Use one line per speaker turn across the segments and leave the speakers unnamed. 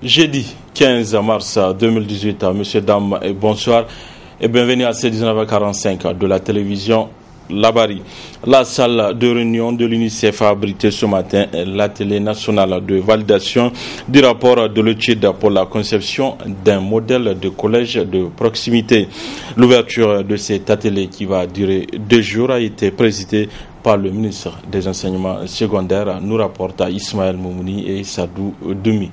Jeudi 15 mars 2018, messieurs, dames, et bonsoir et bienvenue à C19h45 de la télévision Labari. La salle de réunion de l'UNICEF a abrité ce matin l'atelier national de validation du rapport de l'étude pour la conception d'un modèle de collège de proximité. L'ouverture de cet atelier qui va durer 2 jours a été présidée par le ministre des Enseignements secondaires, nous rapporte Ismaël Moumouni et Sadou Doumi.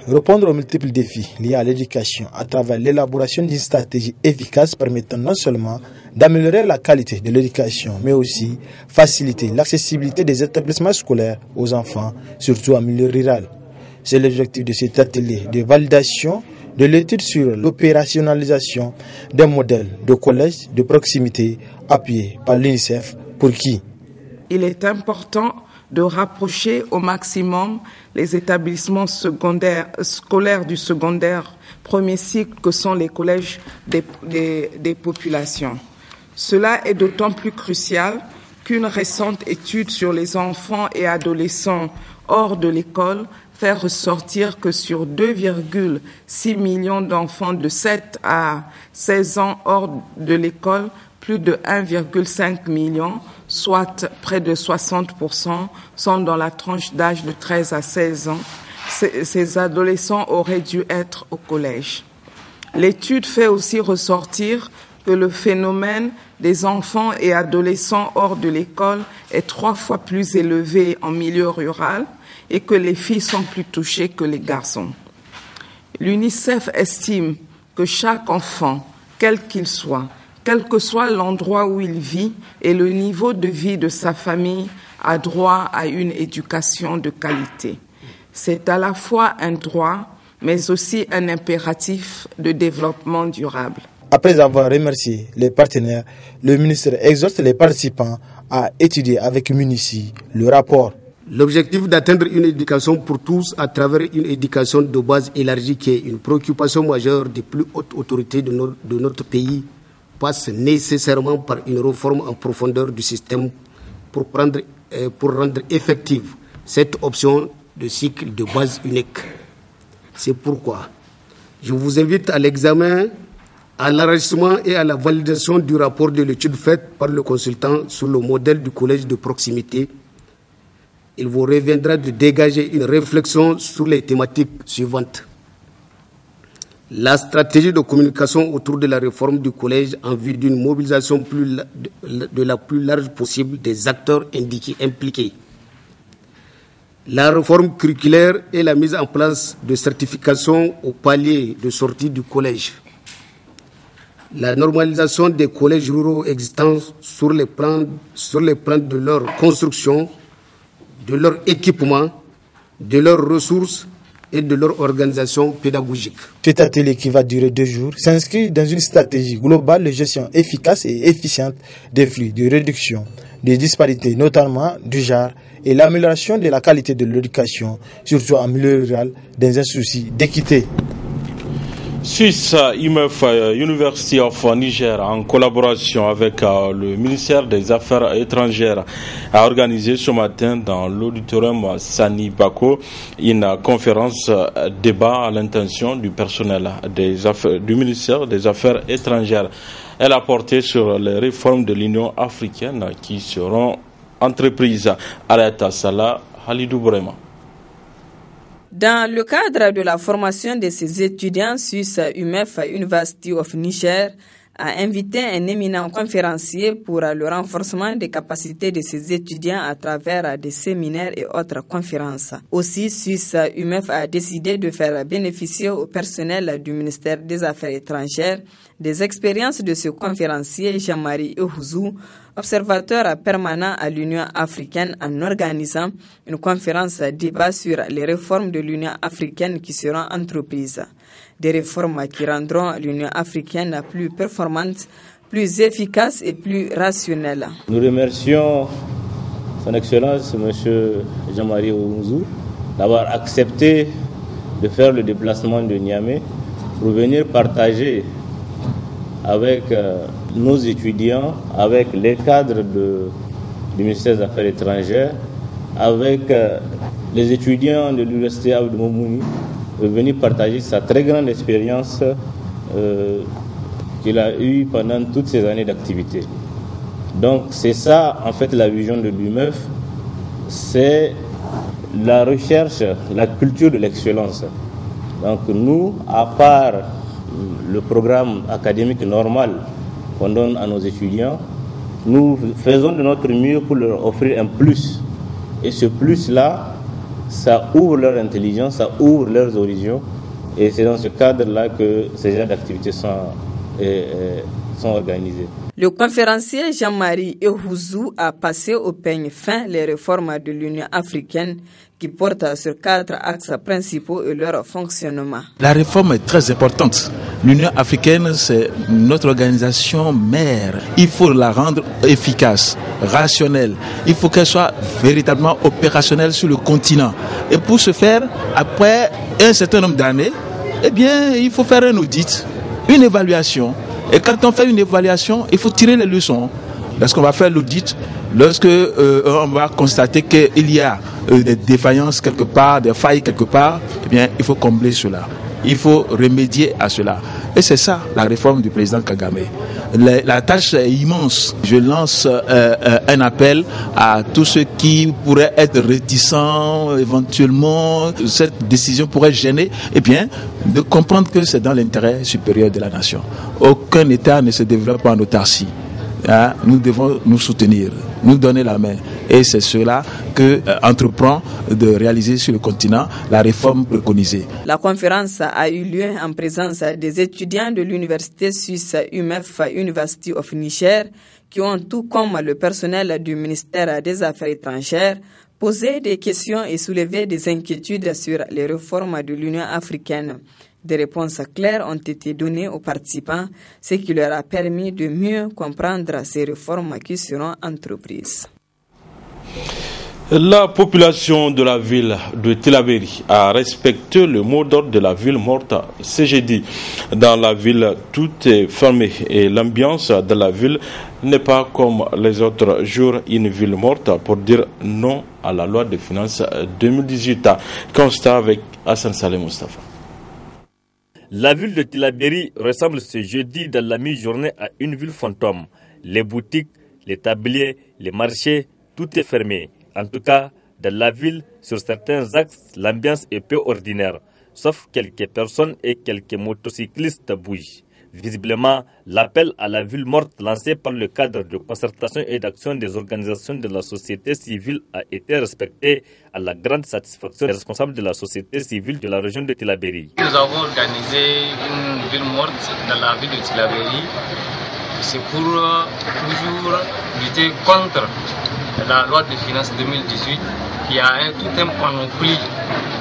Répondre aux multiples défis liés à l'éducation à travers l'élaboration d'une stratégie efficace permettant non seulement d'améliorer la qualité de l'éducation, mais aussi faciliter l'accessibilité des établissements scolaires aux enfants, surtout en milieu rural. C'est l'objectif de cet atelier de validation de l'étude sur l'opérationnalisation d'un modèle de collège de proximité appuyé par l'UNICEF pour qui
il est important de rapprocher au maximum les établissements scolaires du secondaire premier cycle que sont les collèges des populations. Cela est d'autant plus crucial qu'une récente étude sur les enfants et adolescents hors de l'école fait ressortir que sur 2,6 millions d'enfants de 7 à 16 ans hors de l'école, plus de 1,5 million, soit près de 60%, sont dans la tranche d'âge de 13 à 16 ans. Ces adolescents auraient dû être au collège. L'étude fait aussi ressortir que le phénomène des enfants et adolescents hors de l'école est 3 fois plus élevé en milieu rural et que les filles sont plus touchées que les garçons. L'UNICEF estime que chaque enfant, quel qu'il soit, quel que soit l'endroit où il vit et le niveau de vie de sa famille, a droit à une éducation de qualité. C'est à la fois un droit, mais aussi un impératif de développement durable.
Après avoir remercié les partenaires, le ministre exhorte les participants à étudier avec minutie le rapport.
L'objectif d'atteindre une éducation pour tous à travers une éducation de base élargie qui est une préoccupation majeure des plus hautes autorités de notre pays passe nécessairement par une réforme en profondeur du système pour rendre effective cette option de cycle de base unique. C'est pourquoi je vous invite à l'examen, à l'enregistrement et à la validation du rapport de l'étude faite par le consultant sur le modèle du collège de proximité. Il vous reviendra de dégager une réflexion sur les thématiques suivantes. La stratégie de communication autour de la réforme du collège en vue d'une mobilisation de la plus large possible des acteurs impliqués. La réforme curriculaire et la mise en place de certifications au palier de sortie du collège. La normalisation des collèges ruraux existants sur les plans de leur construction, de leur équipement, de leurs ressources et de leur organisation pédagogique.
Cet atelier qui va durer 2 jours s'inscrit dans une stratégie globale de gestion efficace et efficiente des flux, de réduction des disparités, notamment du genre, et l'amélioration de la qualité de l'éducation, surtout en milieu rural, dans un souci d'équité.
Swiss IMF University of Niger, en collaboration avec le ministère des Affaires étrangères, a organisé ce matin dans l'auditorium Sani Bako une conférence débat à l'intention du personnel du ministère des Affaires étrangères. Elle a porté sur les réformes de l'Union africaine qui seront entreprises. Arrête Salah, Halidou Bourema.
Dans le cadre de la formation de ces étudiants, Swiss IMF University of Niger a invité un éminent conférencier pour le renforcement des capacités de ces étudiants à travers des séminaires et autres conférences. Aussi, Swiss IMF a décidé de faire bénéficier au personnel du ministère des Affaires étrangères des expériences de ce conférencier Jean-Marie Ehouzou, observateur permanent à l'Union africaine, en organisant une conférence débat sur les réformes de l'Union africaine qui seront entreprises. Des réformes qui rendront l'Union africaine plus performante, plus efficace et plus rationnelle.
Nous remercions Son Excellence M. Jean-Marie Ehouzou d'avoir accepté de faire le déplacement de Niamey pour venir partager avec nos étudiants, avec les cadres du ministère des Affaires étrangères, avec les étudiants de l'université Abdou Moumouni est venu partager sa très grande expérience qu'il a eue pendant toutes ces années d'activité. Donc c'est ça en fait la vision de l'UMEF, c'est la recherche, la culture de l'excellence. Donc nous, à part le programme académique normal qu'on donne à nos étudiants, nous faisons de notre mieux pour leur offrir un plus. Et ce plus-là, ça ouvre leur intelligence, ça ouvre leurs horizons. Et c'est dans ce cadre-là que ces genres d'activités sont organisées.
Le conférencier Jean-Marie Ehouzou a passé au peigne fin les réformes de l'Union africaine qui portent sur 4 axes principaux et leur fonctionnement.
La réforme est très importante. L'Union africaine, c'est notre organisation mère. Il faut la rendre efficace, rationnelle. Il faut qu'elle soit véritablement opérationnelle sur le continent. Et pour ce faire, après un certain nombre d'années, eh bien, il faut faire un audit, une évaluation. Et quand on fait une évaluation, il faut tirer les leçons. Lorsqu'on va faire l'audit, lorsque on va constater qu'il y a des défaillances quelque part, des failles quelque part, eh bien, il faut combler cela. Il faut remédier à cela. Et c'est ça, la réforme du président Kagame. La tâche est immense. Je lance un appel à tous ceux qui pourraient être réticents, éventuellement, cette décision pourrait gêner, eh bien, de comprendre que c'est dans l'intérêt supérieur de la nation. Aucun État ne se développe en autarcie. Nous devons nous soutenir, nous donner la main. Et c'est cela que entreprend de réaliser sur le continent la réforme préconisée.
La conférence a eu lieu en présence des étudiants de l'université suisse UMEF University of Niger qui ont, tout comme le personnel du ministère des Affaires étrangères, posé des questions et soulevé des inquiétudes sur les réformes de l'Union africaine. Des réponses claires ont été données aux participants, ce qui leur a permis de mieux comprendre ces réformes qui seront entreprises.
La population de la ville de Tillabéri a respecté le mot d'ordre de la ville morte ce jeudi. Dans la ville, tout est fermé et l'ambiance de la ville n'est pas comme les autres jours une ville morte pour dire non à la loi de finances 2018. Constat avec Hassan Saleh Mustafa.
La ville de Tillabéri ressemble ce jeudi dans la mi-journée à une ville fantôme. Les boutiques, les tabliers, les marchés, tout est fermé. En tout cas, dans la ville, sur certains axes, l'ambiance est peu ordinaire, sauf quelques personnes et quelques motocyclistes bougent. Visiblement, l'appel à la ville morte lancé par le cadre de concertation et d'action des organisations de la société civile a été respecté à la grande satisfaction des responsables de la société civile de la région de Tillabéri.
Nous avons organisé une ville morte dans la ville de Tillabéri. C'est pour toujours lutter contre la loi de finances 2018 qui a tout un panoplie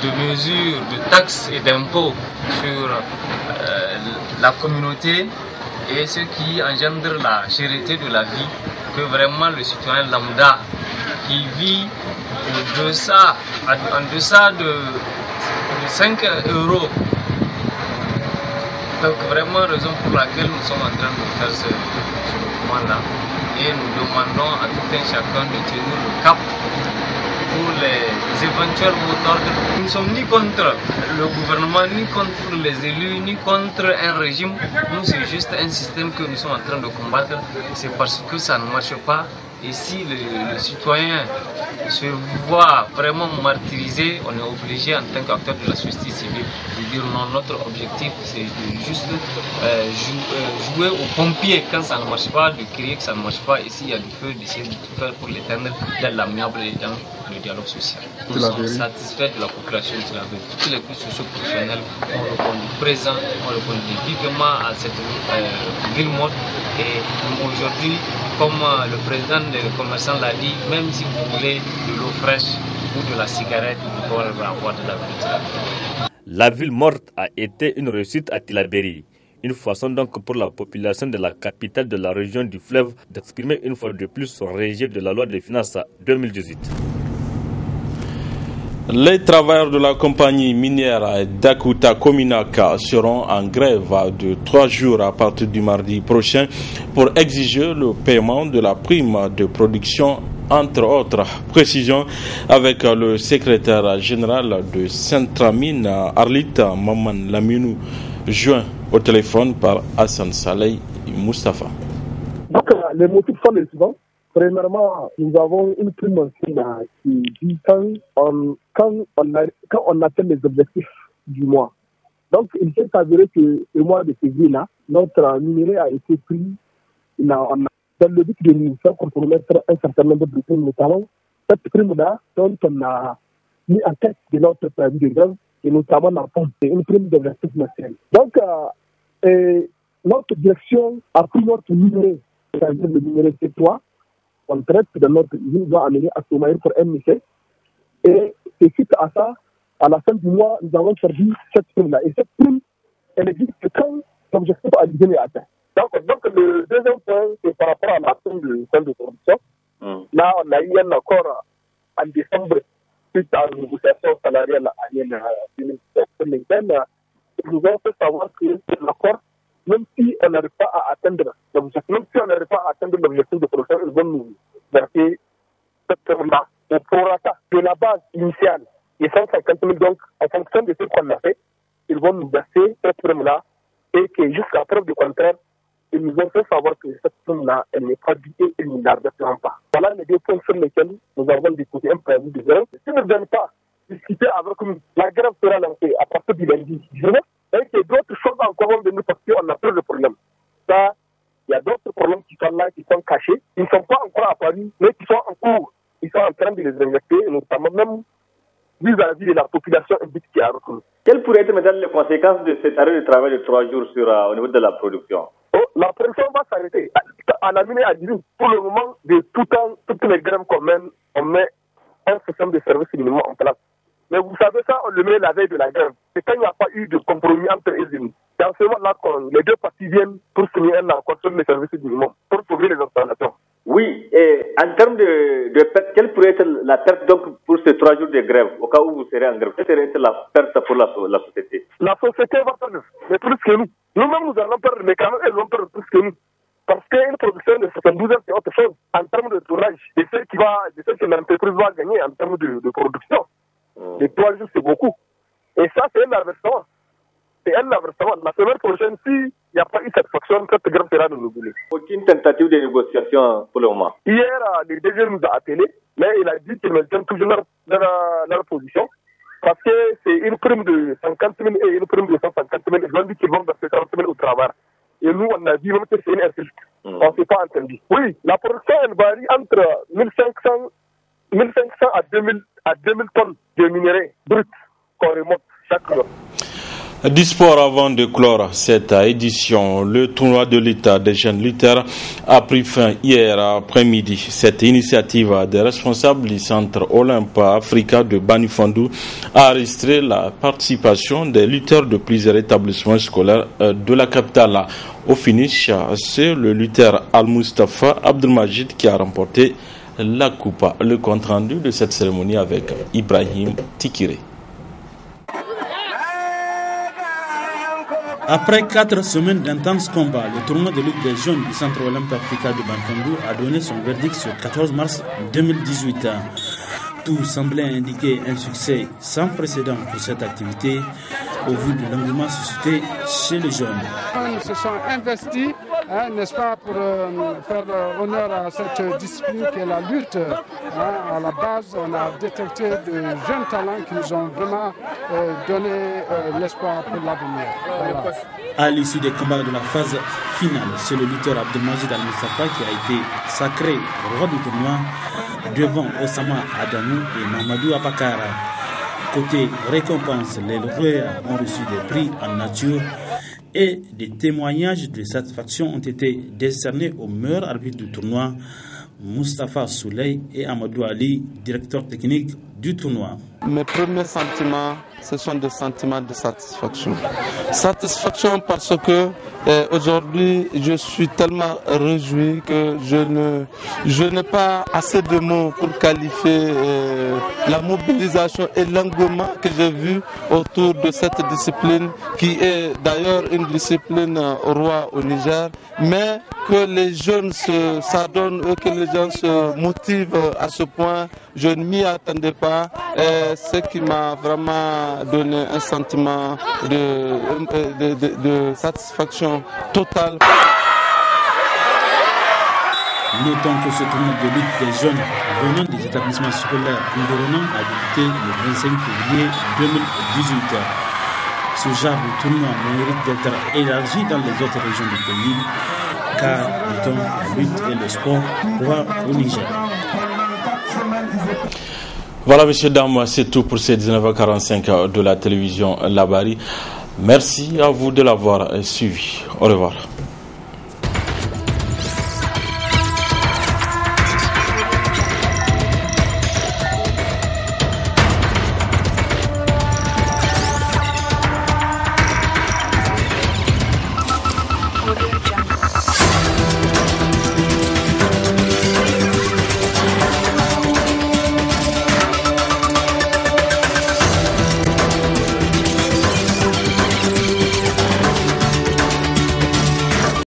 de mesures, de taxes et d'impôts sur la communauté et ce qui engendre la cherté de la vie que vraiment le citoyen lambda qui vit en deçà de 5 euros. Donc vraiment raison pour laquelle nous sommes en train de faire ce mouvement-là et nous demandons à tout un chacun de tenir le cap pour les éventuels mots d'ordre. Nous ne sommes ni contre le gouvernement, ni contre les élus, ni contre un régime. Nous, c'est juste un système que nous sommes en train de combattre. C'est parce que ça ne marche pas. Et si le citoyen se voit vraiment martyrisé, on est obligé en tant qu'acteur de la société civile de dire non, notre objectif c'est de juste jouer aux pompiers quand ça ne marche pas, de crier que ça ne marche pas, et s'il y a du feu, d'essayer de tout faire pour l'éteindre dans l'amiable et dans le dialogue social. Nous sommes satisfaits de la population de la ville. Tous les plus socio-professionnels ont répondu présent, ont répondu vivement à cette ville morte. Et aujourd'hui, comme le président des commerçants l'a dit, même si vous voulez de l'eau fraîche ou de la cigarette, vous pouvez avoir de la ville.
La ville morte a été une réussite à Tillabéri. Une façon donc pour la population de la capitale de la région du fleuve d'exprimer une fois de plus son rejet de la loi de finances 2018.
Les travailleurs de la compagnie minière d'Akuta Kominaka seront en grève de 3 jours à partir du mardi prochain pour exiger le paiement de la prime de production entre autres précisions avec le secrétaire général de Centramine, Arlita Maman Laminou, joint au téléphone par Hassan Saleh Mustafa. Donc, les motifs sont les suivants. Premièrement, nous avons une prime qui dit quand on atteint les objectifs du mois. Donc, il s'est avéré que le mois de février-là, notre minerai a été pris dans le but de nous faire compromettre un certain nombre de primes, notamment cette prime-là dont on a mis en tête de notre préavis de grève, et notamment dans une prime d'objectif national. Donc, notre direction a pris notre minerai, c'est-à-dire le minerai C3, on traite de notre usine, doit amener à Somaïr pour un métier. Et suite à ça, à la fin du mois, nous avons perdu cette prime-là. Et cette prime, elle existe que quand l'objectif à l'usine est atteint. Donc, le deuxième point, c'est par rapport à la prime de fin de production. Là, on a eu un accord en décembre suite à la négociation salariale annuelle 2017. Ils nous ont fait savoir que l'accord, même si on n'arrive pas à atteindre l'objectif, de production, ils vont nous verser cette prime-là au prorata de la base initiale. Et 150 000, donc, en fonction de ce qu'on a fait, ils vont nous verser cette prime-là et que jusqu'à preuve du contraire, ils nous ont fait savoir que cette prime-là, elle n'est pas due et ils ne la verseront pas. Voilà les deux points sur lesquels nous avons déposé un préavis de grève. S'ils ne viennent pas discuter avec nous, la grève sera lancée à partir du lundi. Et que d'autres choses encore vont venir parce qu'on a plus de problème. Ça, il y a d'autres problèmes qui sont là, qui sont cachés. Ils ne sont pas encore apparus, mais qui sont en cours. Ils sont en train de les injecter, notamment même vis-à-vis de la population qui a reconnu.
Quelles pourraient être maintenant les conséquences de cet arrêt de travail de 3 jours au niveau de la production?
La production va s'arrêter. À la mine à Djibouti, pour le moment, de toutes les grèves qu'on mène, on met un système de service minimum en place. Mais vous savez ça, on le met la veille de la grève. C'est quand il n'y a pas eu de compromis entre eux. C'est en ce moment-là que les deux parties viennent pour signer un accord sur les services minimum, pour sauver les installations.
Oui, et en termes de perte, quelle pourrait être la perte donc pour ces 3 jours de grève, au cas où vous serez en grève? Quelle serait la perte pour la société?
La société va perdre, mais plus que nous. Nous-mêmes, nous allons perdre, mais quand même, elles vont perdre plus que nous. Parce qu'une production de 72 heures, c'est autre chose en termes de tournage, de ce que l'entreprise va gagner en termes de production. Les 3 jours, c'est beaucoup. Et ça, c'est un avertissement. C'est un avertissement. La semaine prochaine, s'il n'y a pas eu satisfaction, cette grève sera renouvelée.
Aucune tentative de négociation pour le moment.
Hier, le DG nous a appelés, mais il a dit qu'ils maintiennent toujours leur position. Parce que c'est une prime de 50 000 et une prime de 150 000. Ils ont dit qu'ils vont verser 40 000 au travail. Et nous, on a dit même que c'est une insulte. On ne s'est pas entendu. Oui, la production, elle varie entre 1500 à 2000 tonnes de minerais bruts qu'on remonte chaque jour.
Disport avant de clore cette édition, le tournoi de l'État des jeunes lutteurs a pris fin hier après-midi. Cette initiative des responsables du centre Olympe Africa de Banifandou a enregistré la participation des lutteurs de plusieurs établissements scolaires de la capitale. Au finish, c'est le lutteur Al-Mustafa Abdelmajid qui a remporté la coupe. Le compte rendu de cette cérémonie avec Ibrahim Tikiré.
Après 4 semaines d'intenses combats, le tournoi de lutte des jeunes du Centre Olympe Africa de Banifandou a donné son verdict ce 14 mars 2018. Tout semblait indiquer un succès sans précédent pour cette activité au vu de l'engouement suscité chez les jeunes.
Ils se sont investis, n'est-ce pas, pour faire honneur à cette discipline qui est la lutte. À la base, on a détecté de jeunes talents qui nous ont vraiment donné l'espoir pour l'avenir. Voilà.
À l'issue des combats de la phase finale, c'est le lutteur Abdelmajid Al-Mustafa qui a été sacré roi du tournoi devant Osama Adamou et Mamadou Abakara. Côté récompense, les lauréats ont reçu des prix en nature et des témoignages de satisfaction ont été décernés aux meilleurs arbitres du tournoi, Moustapha Souley et Amadou Ali, directeur technique du tournoi.
Mes premiers sentiments, ce sont des sentiments de satisfaction. Satisfaction parce que aujourd'hui, je suis tellement réjoui que je n'ai pas assez de mots pour qualifier la mobilisation et l'engouement que j'ai vu autour de cette discipline, qui est d'ailleurs une discipline roi au Niger, mais que les jeunes s'adonnent, que les gens se motivent à ce point, je ne m'y attendais pas. Ce qui m'a vraiment donné un sentiment de satisfaction totale.
Notons que ce tournoi de lutte des jeunes venant des établissements scolaires environnants a débuté le 25 février 2018. Ce genre de tournoi mérite d'être élargi dans les autres régions du pays, car la lutte et le sport roi au Niger.
Voilà, messieurs, dames, c'est tout pour ces 19h45 de la télévision Labari. Merci à vous de l'avoir suivi. Au revoir.